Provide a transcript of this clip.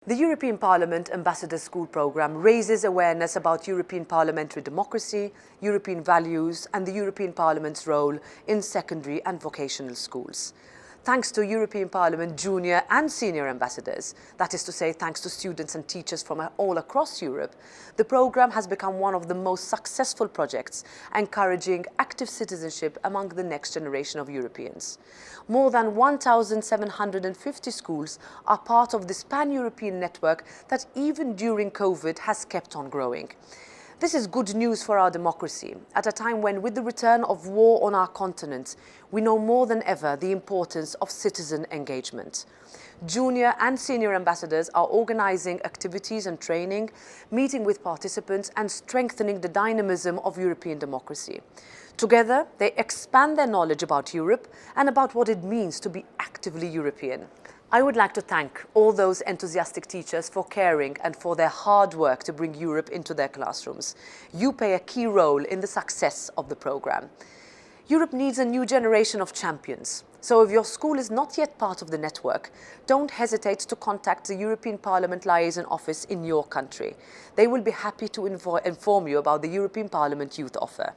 The European Parliament Ambassador School Programme raises awareness about European parliamentary democracy, European values and the European Parliament's role in secondary and vocational schools. Thanks to European Parliament junior and senior ambassadors, that is to say thanks to students and teachers from all across Europe, the programme has become one of the most successful projects encouraging active citizenship among the next generation of Europeans. More than 1,750 schools are part of this pan-European network that even during COVID has kept on growing. This is good news for our democracy, at a time when, with the return of war on our continent, we know more than ever the importance of citizen engagement. Junior and senior ambassadors are organising activities and training, meeting with participants and strengthening the dynamism of European democracy. Together, they expand their knowledge about Europe and about what it means to be actively European. I would like to thank all those enthusiastic teachers for caring and for their hard work to bring Europe into their classrooms. You play a key role in the success of the programme. Europe needs a new generation of champions. So if your school is not yet part of the network, don't hesitate to contact the European Parliament Liaison Office in your country. They will be happy to inform you about the European Parliament Youth Offer.